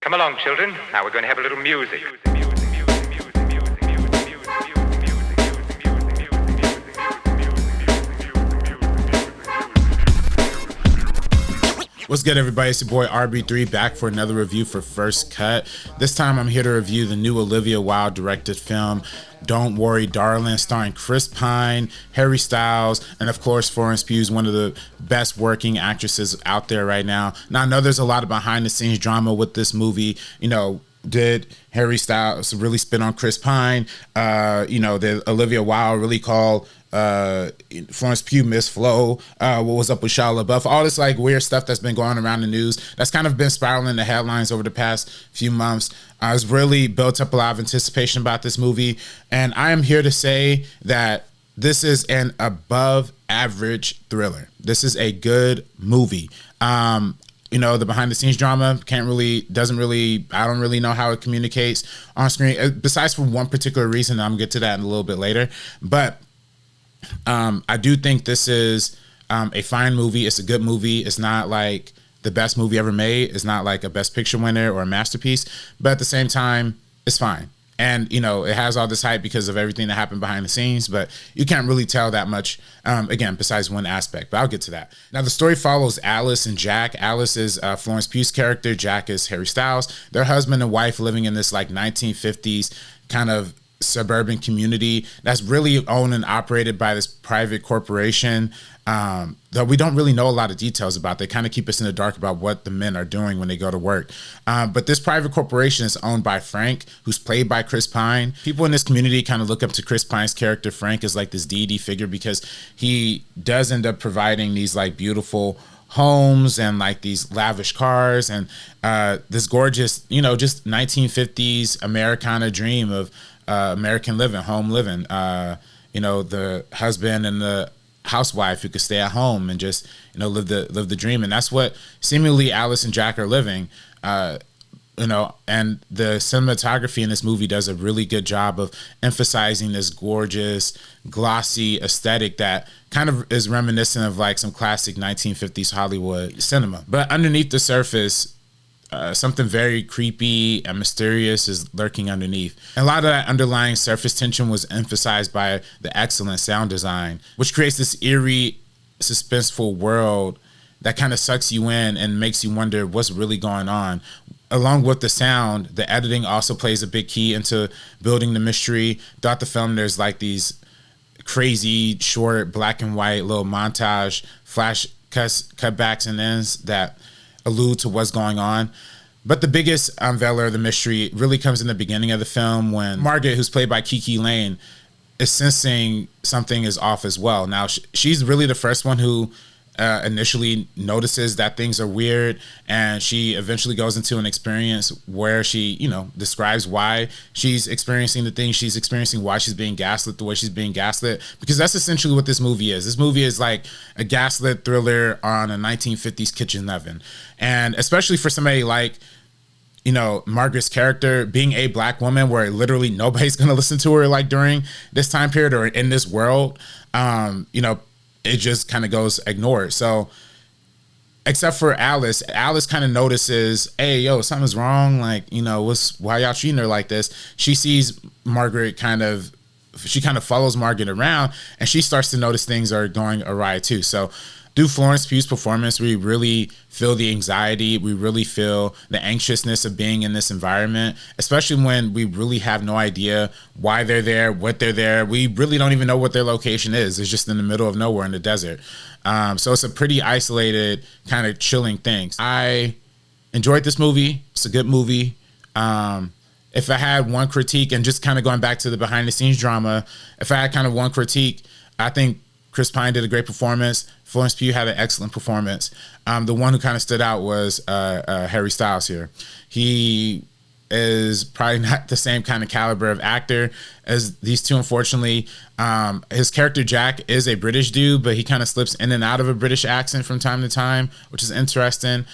Come along, children. Now we're going to have a little music. What's good, everybody? It's your boy RB3 back for another review for First Cut. This time I'm here to review the new Olivia Wilde directed film, Don't Worry Darling, starring Chris Pine, Harry Styles, and of course Florence Pugh, one of the best working actresses out there right now. Now I know there's a lot of behind the scenes drama with this movie. Did Harry Styles really spit on Chris Pine? Did Olivia Wilde really call Florence Pugh Miss Flo? What was up with Shia LaBeouf? All this like weird stuff that's been going around the news that's kind of been spiraling the headlines over the past few months. I was really built up a lot of anticipation about this movie, and I am here to say that this is an above average thriller. This is a good movie. The behind the scenes drama I don't really know how it communicates on screen, besides for one particular reason. I'm gonna get to that in a little bit later. But I do think this is a fine movie. It's a good movie. It's not like the best movie ever made. It's not like a Best Picture winner or a masterpiece, but at the same time, it's fine. And, it has all this hype because of everything that happened behind the scenes, but you can't really tell that much, again, besides one aspect, but I'll get to that. Now, the story follows Alice and Jack. Alice is Florence Pugh's character. Jack is Harry Styles. They're husband and wife living in this like 1950s kind of suburban community that's really owned and operated by this private corporation that we don't really know a lot of details about. They kind of keep us in the dark about what the men are doing when they go to work. But this private corporation is owned by Frank, who's played by Chris Pine. People in this community kind of look up to Chris Pine's character, Frank, as like this deity figure because he does end up providing these like beautiful homes and like these lavish cars and this gorgeous, just 1950s Americana dream of American living, home living. The husband and the housewife who could stay at home and just live the dream, and that's what seemingly Alice and Jack are living. And the cinematography in this movie does a really good job of emphasizing this gorgeous, glossy aesthetic that kind of is reminiscent of like some classic 1950s Hollywood cinema. But underneath the surface, something very creepy and mysterious is lurking underneath. And a lot of that underlying surface tension was emphasized by the excellent sound design, which creates this eerie, suspenseful world that kind of sucks you in and makes you wonder what's really going on. Along with the sound, the editing also plays a big key into building the mystery. Throughout the film, there's like these crazy, short, black and white little montage, flash cutbacks and ends that allude to what's going on. But the biggest unveiler of the mystery really comes in the beginning of the film when Margaret, who's played by Kiki Layne, is sensing something is off as well. Now, she's really the first one who initially notices that things are weird, and she eventually goes into an experience where she, describes why she's experiencing the things she's experiencing, why she's being gaslit the way she's being gaslit, because that's essentially what this movie is. This movie is like a gaslit thriller on a 1950s kitchen oven. And especially for somebody like, Margaret's character being a black woman where literally nobody's going to listen to her like during this time period or in this world, it just kind of goes ignored. So except for Alice kind of notices, hey, something's wrong. Like, why y'all treating her like this? She sees Margaret she kind of follows Margaret around, and she starts to notice things are going awry too. So through Florence Pugh's performance, we really feel the anxiety. We really feel the anxiousness of being in this environment, especially when we really have no idea why they're there, what they're there. We really don't even know what their location is. It's just in the middle of nowhere in the desert. So it's a pretty isolated, kind of chilling thing. I enjoyed this movie. It's a good movie. If I had one critique, and just kind of going back to the behind the scenes drama, if I had kind of one critique, I think Chris Pine did a great performance. Florence Pugh had an excellent performance. The one who kind of stood out was Harry Styles here. He is probably not the same kind of caliber of actor as these two, unfortunately. His character Jack is a British dude, but he kind of slips in and out of a British accent from time to time, which is interesting.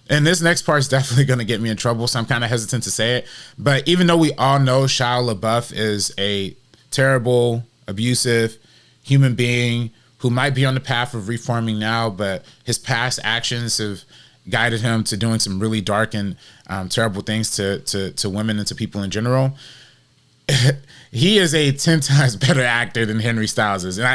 And this next part is definitely going to get me in trouble, so I'm kind of hesitant to say it. But even though we all know Shia LaBeouf is a terrible, abusive human being who might be on the path of reforming now, but his past actions have guided him to doing some really dark and terrible things to women and to people in general. He is a 10 times better actor than Harry Styles is, and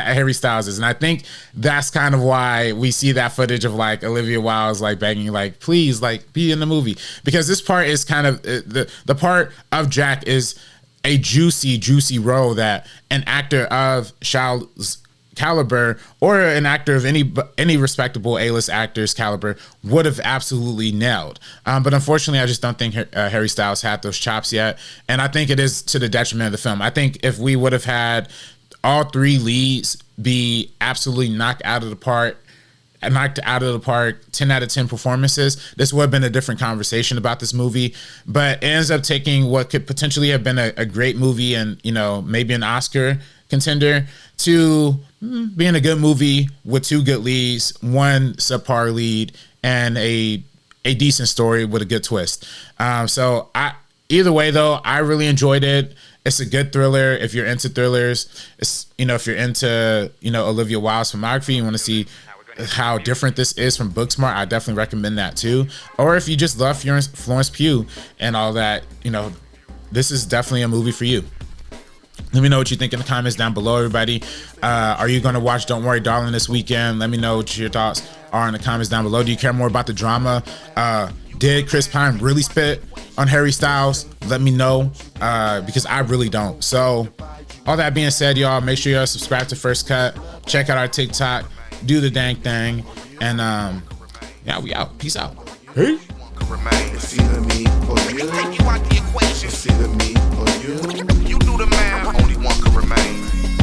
I think that's kind of why we see that footage of like Olivia Wilde's like begging, like, please, like, be in the movie, because this part is kind of the part of Jack is a juicy role that an actor of Shaw's caliber or an actor of any respectable A-list actor's caliber would have absolutely nailed. But unfortunately, I just don't think Harry Styles had those chops yet. And I think it is to the detriment of the film. I think if we would have had all three leads be absolutely knocked out of the park, 10 out of 10 performances, this would have been a different conversation about this movie. But it ends up taking what could potentially have been a great movie and, you know, maybe an Oscar contender to being a good movie with two good leads, one subpar lead, and a decent story with a good twist. So either way though, I really enjoyed it. It's a good thriller. If you're into thrillers, it's, you know, if you're into, you know, Olivia Wilde's filmography, you want to see how different this is from Booksmart, I definitely recommend that too. Or if you just love Florence Pugh and all that, you know, this is definitely a movie for you. Let me know what you think in the comments down below, everybody. Are you going to watch Don't Worry Darling this weekend? Let me know what your thoughts are in the comments down below. Do you care more about the drama? Did Chris Pine really spit on Harry Styles? Let me know, because I really don't. So all that being said, y'all, make sure y'all subscribe to First Cut. Check out our TikTok. Do the dang thing. And yeah, we out. Peace out. Hey. It's either me or you. Take you out the equation. It's either me or you. You do the math. Only one can remain.